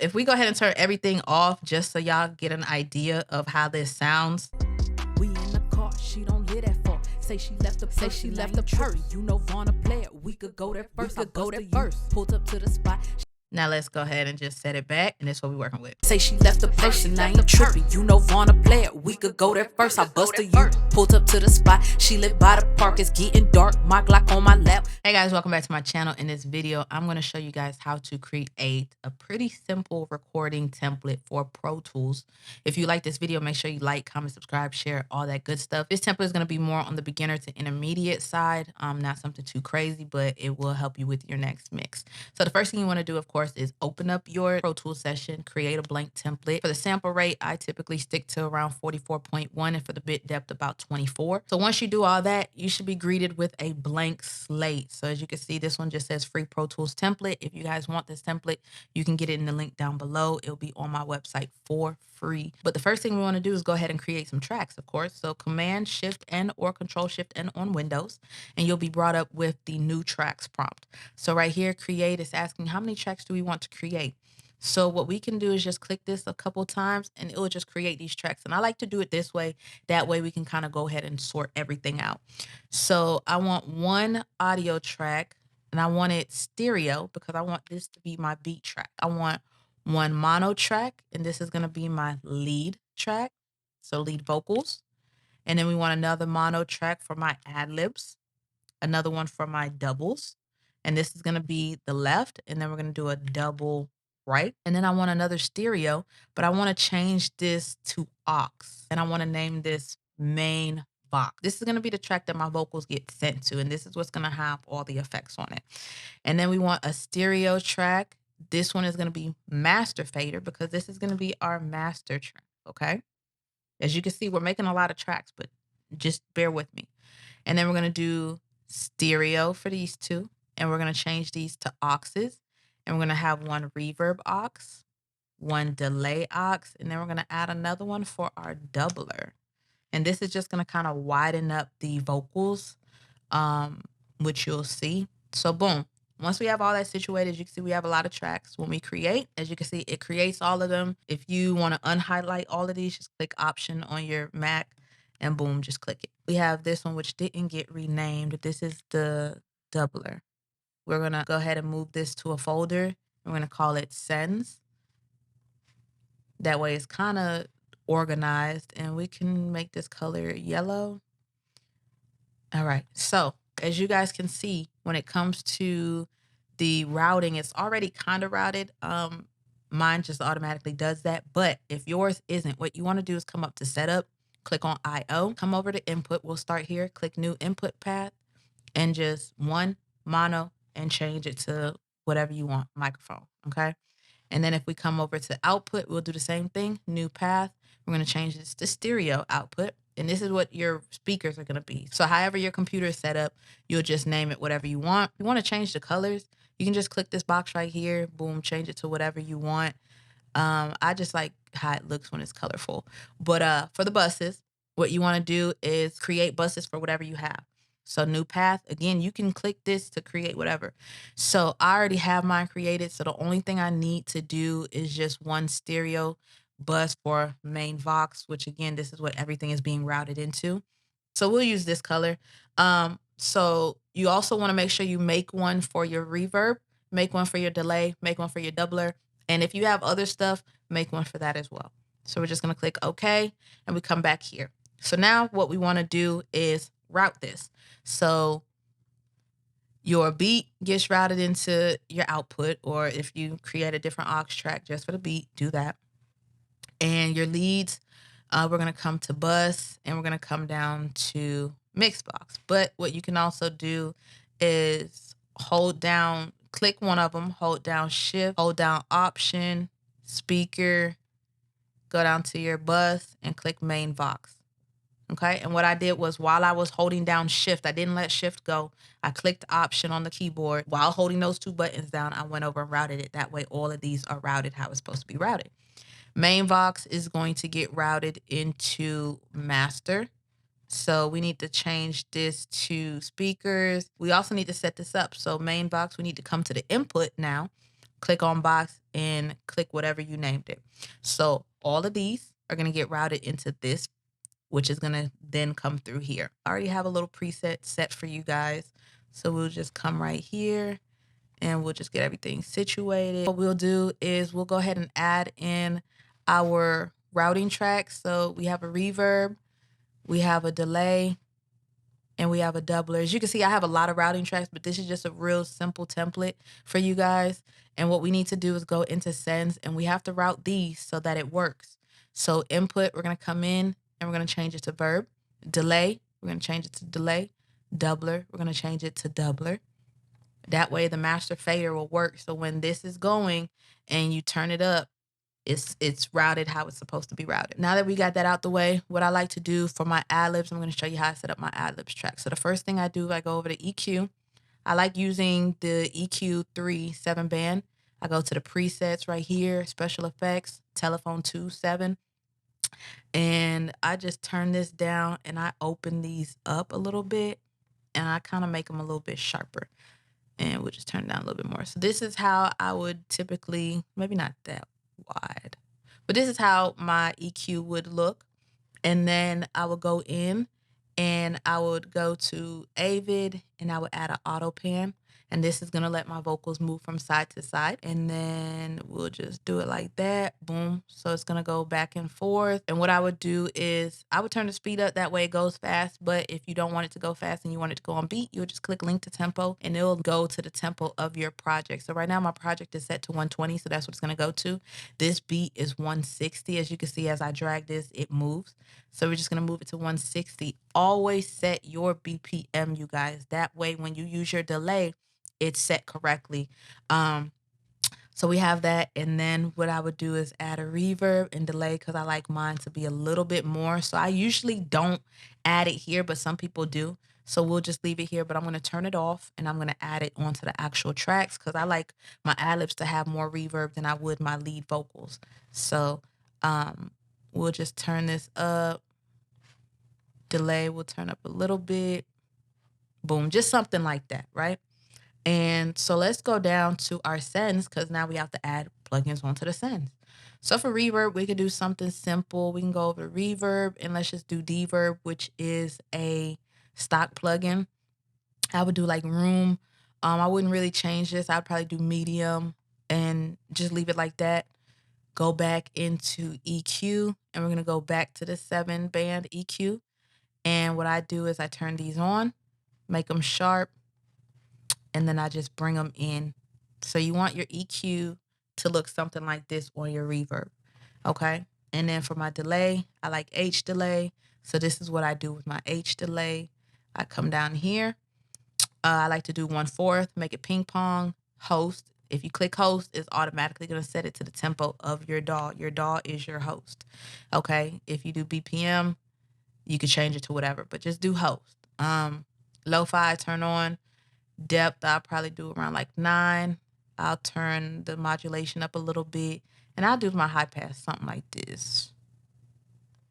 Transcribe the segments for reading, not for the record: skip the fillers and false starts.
If we go ahead and turn everything off just so y'all get an idea of how this sounds. We in the car, she don't live that far. Say she left the purse. You know Vonna play it. We could go there first. Pulled up to the spot. Now let's go ahead and just set it back, and that's what we're working with. Say she left the purse and I ain't tripping. You know Vonna play it. We could go there first. I busted you. Pulled up to the spot. She live by the park. It's getting dark. My Glock on my lap. Hey guys, welcome back to my channel. In this video, I'm going to show you guys how to create a pretty simple recording template for Pro Tools. If you like this video, make sure you like, comment, subscribe, share, all that good stuff. This template is going to be more on the beginner to intermediate side. Not something too crazy, but it will help you with your next mix. So the first thing you want to do, of course, is open up your Pro Tools session, create a blank template. For the sample rate, I typically stick to around 44.1, and for the bit depth, about 24. So once you do all that, you should be greeted with a blank slate. So as you can see, this one just says free Pro Tools template. If you guys want this template, you can get it in the link down below. It'll be on my website for free. But the first thing we want to do is go ahead and create some tracks, of course. So Command Shift N or Control Shift N on Windows, and you'll be brought up with the new tracks prompt. So right here, create is asking how many tracks do we want to create. So what we can do is just click this a couple times and it will just create these tracks. And I like to do it this way. That way we can kind of go ahead and sort everything out. So I want one audio track and I want it stereo because I want this to be my beat track. I want one mono track, and this is going to be my lead track. So lead vocals. And then we want another mono track for my ad libs, another one for my doubles. And this is going to be the left. And then we're going to do a double right. And then I want another stereo, but I want to change this to aux. And I want to name this main box. This is going to be the track that my vocals get sent to. And this is what's going to have all the effects on it. And then we want a stereo track. This one is going to be master fader because this is going to be our master track. Okay. As you can see, we're making a lot of tracks, but just bear with me. And then we're going to do stereo for these two. And we're going to change these to auxes. And we're going to have one reverb aux, one delay aux, and then we're going to add another one for our doubler. And this is just going to kind of widen up the vocals, which you'll see. So boom. Once we have all that situated, you can see we have a lot of tracks. When we create, as you can see, it creates all of them. If you want to unhighlight all of these, just click Option on your Mac and boom, just click it. We have this one, which didn't get renamed. This is the doubler. We're going to go ahead and move this to a folder. We're going to call it Sends. That way it's kind of organized, and we can make this color yellow. All right. So as you guys can see, when it comes to the routing, it's already kind of routed. Mine just automatically does that. But if yours isn't, what you want to do is come up to Setup, click on IO, come over to Input. We'll start here, click New Input Path, and just one mono, and change it to whatever you want, microphone, okay? And then if we come over to output, we'll do the same thing, new path. We're going to change this to stereo output, and this is what your speakers are going to be. So however your computer is set up, you'll just name it whatever you want. If you want to change the colors, you can just click this box right here, boom, change it to whatever you want. I just like how it looks when it's colorful. But for the buses, what you want to do is create buses for whatever you have. So new path, again, you can click this to create whatever. So I already have mine created. So the only thing I need to do is just one stereo bus for main Vox, which again, this is what everything is being routed into. So we'll use this color. So you also want to make sure you make one for your reverb, make one for your delay, make one for your doubler. And if you have other stuff, make one for that as well. So we're just going to click OK, and we come back here. So now what we want to do is route this. So your beat gets routed into your output, or if you create a different aux track just for the beat, do that. And your leads, we're going to come to bus, and we're going to come down to mix box. But what you can also do is hold down, click one of them, hold down shift, hold down option, speaker, go down to your bus and click main Vox. Okay, and what I did was while I was holding down shift, I didn't let shift go. I clicked option on the keyboard. While holding those two buttons down, I went over and routed it. That way all of these are routed how it's supposed to be routed. Main Vox is going to get routed into master. So we need to change this to speakers. We also need to set this up. So main Vox, we need to come to the input now. click on box and click whatever you named it. So all of these are going to get routed into this, which is going to then come through here. I already have a little preset set for you guys. So we'll just come right here and we'll just get everything situated. What we'll do is we'll go ahead and add in our routing tracks. So we have a reverb, we have a delay, and we have a doubler. As you can see, I have a lot of routing tracks, but this is just a real simple template for you guys. And what we need to do is go into sends, and we have to route these so that it works. So input, we're going to come in and we're going to change it to verb. Delay, we're going to change it to delay. Doubler, we're going to change it to doubler. That way the master fader will work. So when this is going and you turn it up, it's routed how it's supposed to be routed. Now that we got that out the way, what I like to do for my ad-libs, I'm going to show you how I set up my ad-libs track. So the first thing I do, I go over to EQ. I like using the EQ3 7-band. I go to the presets right here, special effects, telephone 2 7. And I just turn this down and I open these up a little bit and I kind of make them a little bit sharper. And we'll just turn it down a little bit more. So this is how I would typically, maybe not that wide, but this is how my EQ would look. And then I would go in and I would go to Avid and I would add an auto pan. And this is going to let my vocals move from side to side. And then we'll just do it like that. Boom. So it's going to go back and forth. And what I would do is I would turn the speed up. That way it goes fast. But if you don't want it to go fast and you want it to go on beat, you'll just click link to tempo and it'll go to the tempo of your project. So right now my project is set to 120. So that's what it's going to go to. This beat is 160. As you can see, as I drag this, it moves. So we're just going to move it to 160. Always set your BPM, you guys. That way when you use your delay, it's set correctly. So we have that. And then what I would do is add a reverb and delay because I like mine to be a little bit more. So I usually don't add it here, but some people do. So we'll just leave it here, but I'm going to turn it off and I'm going to add it onto the actual tracks because I like my ad-libs to have more reverb than I would my lead vocals. So we'll just turn this up. Delay will turn up a little bit. Boom, just something like that, right? And so let's go down to our sends because now we have to add plugins onto the sends. So for reverb, we could do something simple. We can go over to reverb and let's just do deverb, which is a stock plugin. I would do like room. I wouldn't really change this. I'd probably do medium and just leave it like that. Go back into EQ and we're going to go back to the 7-band EQ. And what I do is I turn these on, make them sharp, and then I just bring them in. So you want your EQ to look something like this on your reverb, okay? And then for my delay, I like H delay. So this is what I do with my H delay. I come down here. I like to do 1/4, make it ping pong, host. If you click host, it's automatically going to set it to the tempo of your DAW. Your DAW is your host, okay? If you do BPM, you could change it to whatever, but just do host. Lo-fi, turn on. Depth, I'll probably do around like 9. I'll turn the modulation up a little bit. And I'll do my high pass, something like this.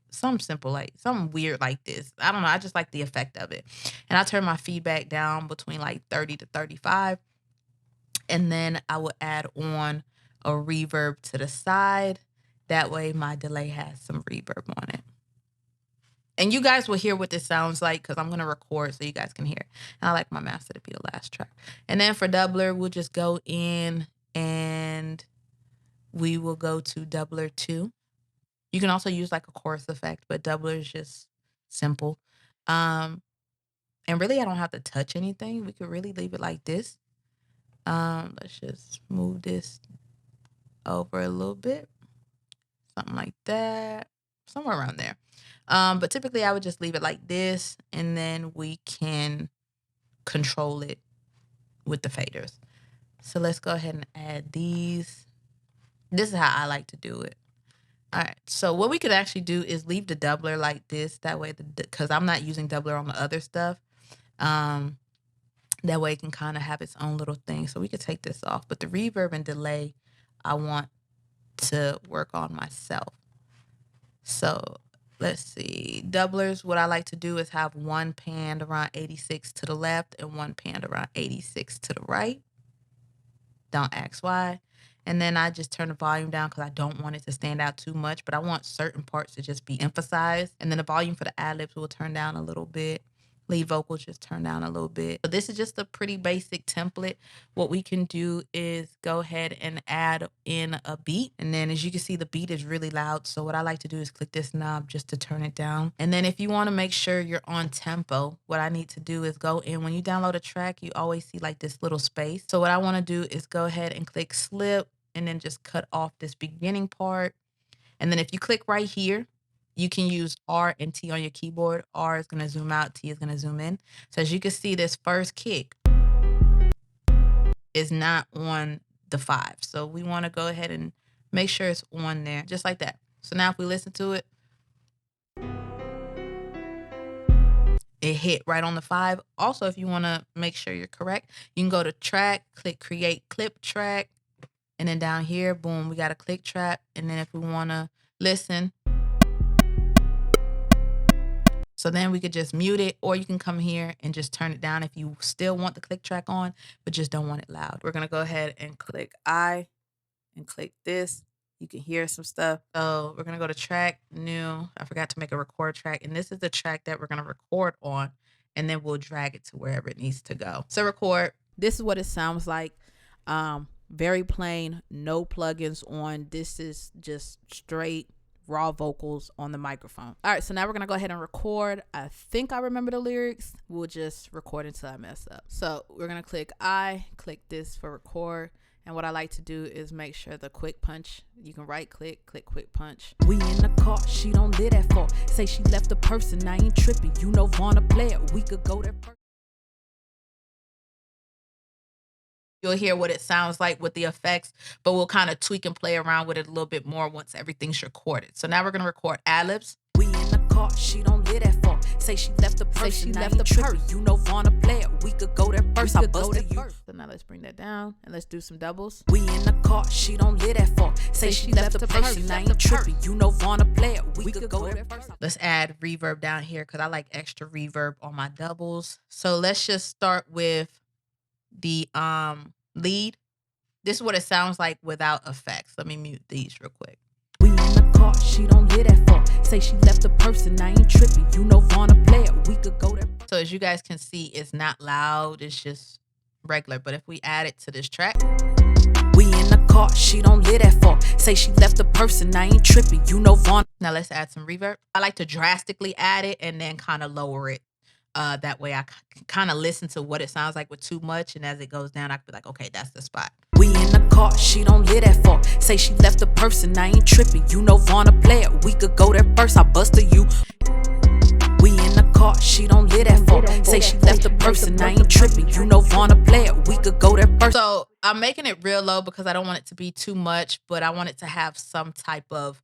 Something simple, like something weird like this. I don't know. I just like the effect of it. And I'll turn my feedback down between like 30 to 35. And then I will add on a reverb to the side. That way my delay has some reverb on it. And you guys will hear what this sounds like because I'm going to record so you guys can hear. And I like my master to be the last track. And then for doubler, we'll just go in and we will go to doubler 2. You can also use like a chorus effect, but doubler is just simple. And really, I don't have to touch anything. We could really leave it like this. Let's just move this over a little bit. Something like that. Somewhere around there. But typically I would just leave it like this and then we can control it with the faders. So let's go ahead and add these. This is how I like to do it. All right. So what we could actually do is leave the doubler like this. That way, because I'm not using doubler on the other stuff. That way it can kind of have its own little thing. So we could take this off. But the reverb and delay, I want to work on myself. So let's see. Doublers, what I like to do is have one panned around 86 to the left and one panned around 86 to the right. Don't ask why. And then I just turn the volume down because I don't want it to stand out too much, but I want certain parts to just be emphasized. And then the volume for the ad libs will turn down a little bit. Lead vocals just turn down a little bit. So this is just a pretty basic template. What we can do is go ahead and add in a beat. And then as you can see, the beat is really loud. So what I like to do is click this knob just to turn it down. And then if you want to make sure you're on tempo, what I need to do is go in. When you download a track, you always see like this little space. So what I want to do is go ahead and click slip and then just cut off this beginning part. And then if you click right here, you can use R and T on your keyboard. R is going to zoom out, T is going to zoom in. So as you can see, this first kick is not on the 5. So we want to go ahead and make sure it's on there, just like that. So now if we listen to it, it hit right on the 5. Also, if you want to make sure you're correct, you can go to track, click create clip track, and then down here, boom, we got a click track. And then if we want to listen, so then we could just mute it, or you can come here and just turn it down if you still want the click track on, but just don't want it loud. We're going to go ahead and click I and click this. You can hear some stuff. So we're going to go to track, new. I forgot to make a record track. And this is the track that we're going to record on. And then we'll drag it to wherever it needs to go. So record. This is what it sounds like. Very plain, no plugins on. This is just straight raw vocals on the microphone. All right, so now we're gonna go ahead and record. I think I remember the lyrics. We'll just record until I mess up. So we're gonna click click this for record. And what I like to do is make sure the quick punch, you can right click, click quick punch. We in the car, she don't live that far. Say she left the person, I ain't tripping. You know wanna play it, we could go there first. You'll hear what it sounds like with the effects, but we'll kind of tweak and play around with it a little bit more once everything's recorded. So now we're going to record ad-libs. We in the car, she don't live that far. Say she left the person, she left the tripping. You know wanna play it, we could go there first. I busted you. So now let's bring that down and let's do some doubles. We in the car, she don't live that far. Say she left the person, I ain't tripping. You know wanna play it, we could go there first. Let's add reverb down here because I like extra reverb on my doubles. So let's just start with the lead. This is what it sounds like without effects. Let me mute these real quick. We in the car, she don't live that far. Say she left the person, I ain't tripping. You know wanna play it, we could go there. So as you guys can see, it's not loud, it's just regular. But if we add it to this track, we in the car, she don't live that far. Say she left the person, I ain't tripping. You know wanna. Now let's add some reverb. I like to drastically add it and then kind of lower it. That way I can kind of listen to what it sounds like with too much, and as it goes down I can be like, okay, that's the spot. We in the car, she don't live that far. Say she left the person, I ain't tripping. You know wanna play it, we could go there first. I busted you. We in the car, she don't live that far. Say she left the person, I ain't tripping. You know wanna play it, we could go there first. So I'm making it real low because I don't want it to be too much, but I want it to have some type of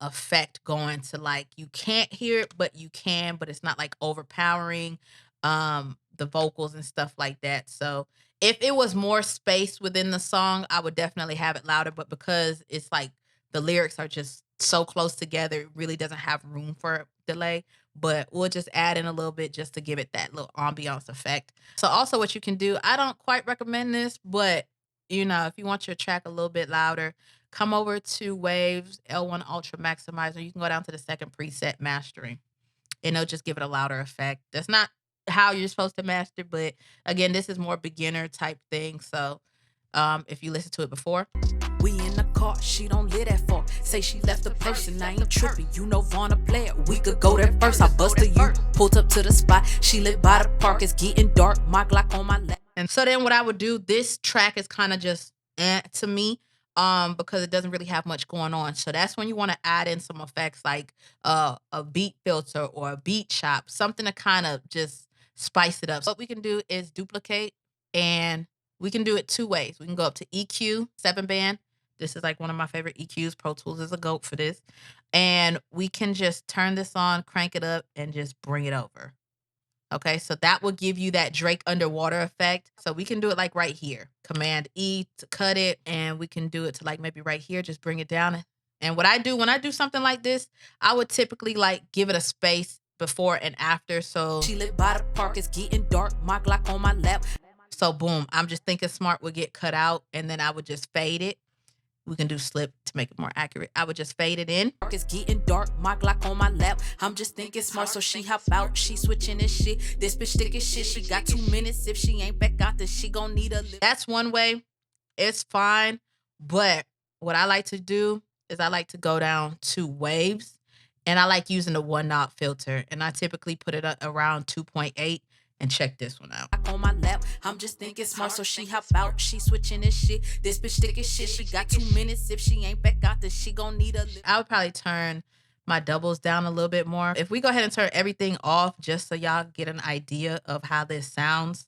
effect going to, like, you can't hear it but you can, but it's not like overpowering the vocals and stuff like that. So if it was more space within the song, I would definitely have it louder, but because it's like the lyrics are just so close together, it really doesn't have room for delay. But we'll just add in a little bit just to give it that little ambiance effect. So also what you can do, I don't quite recommend this, but you know, if you want your track a little bit louder, come over to Waves, L1 Ultra Maximizer. You can go down to the second preset, mastering, and it'll just give it a louder effect. That's not how you're supposed to master, but again, this is more beginner type thing. So if you listen to it before. We in the car, she don't live that far. Say she left the person, I ain't tripping. You know wanna play it, we could go there first. I busted you, pulled up to the spot. She lived by the park, it's getting dark. My Glock on my lap. And so then what I would do, this track is kind of just to me, because it doesn't really have much going on. So that's when you want to add in some effects like a beat filter or a beat chop, something to kind of just spice it up. So what we can do is duplicate, and we can do it two ways. We can go up to EQ, 7-band. This is like one of my favorite EQs. Pro Tools is a GOAT for this. And we can just turn this on, crank it up, and just bring it over. Okay, so that will give you that Drake underwater effect. So we can do it like right here. Command E to cut it, and we can do it to like maybe right here, just bring it down. And what I do when I do something like this, I would typically like give it a space before and after. So she lived by the park, it's getting dark. My Glock on my lap. So boom, I'm just thinking smart would get cut out, and then I would just fade it. We can do slip to make it more accurate. I would just fade it in. It's getting dark, my Glock on my lap. I'm just thinking smart, so she hop out. She switching this shit. This bitch thinking shit. She got 2 minutes. If she ain't back out, then she gon' need a little. That's one way. It's fine. But what I like to do is I like to go down to waves, and I like using the 1-knot filter. And I typically put it around 2.8. And check this one out. On my lap, I'm just thinking smart, so she hop out. She switching this shit. This bitch thinking shit. She got 2 minutes. If she ain't back out, then she gon' need a little. I would probably turn my doubles down a little bit more. If we go ahead and turn everything off, just so y'all get an idea of how this sounds.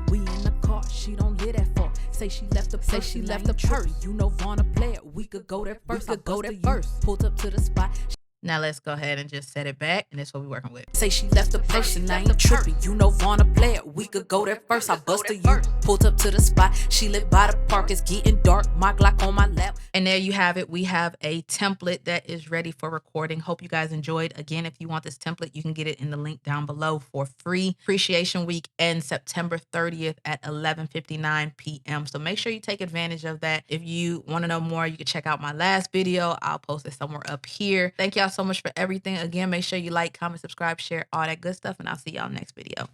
We in the car, she don't live that far. Say she left the purse, say she left the purse. You know Vaughn play it. We could go there first. We could go there first. Pulled up to the spot. Now let's go ahead and just set it back, and that's what we're working with. Say she left the person, I ain't tripping. You know Vaughn play it. We could go there first. I busted you. Pulled up to the spot. She lived by the park. It's getting dark. My Glock on my lap. And there you have it. We have a template that is ready for recording. Hope you guys enjoyed. Again, if you want this template, you can get it in the link down below for free. Appreciation Week ends September 30th at 11:59 p.m. So make sure you take advantage of that. If you want to know more, you can check out my last video. I'll post it somewhere up here. Thank y'all so much for everything. Again, make sure you like, comment, subscribe, share, all that good stuff, and I'll see y'all next video.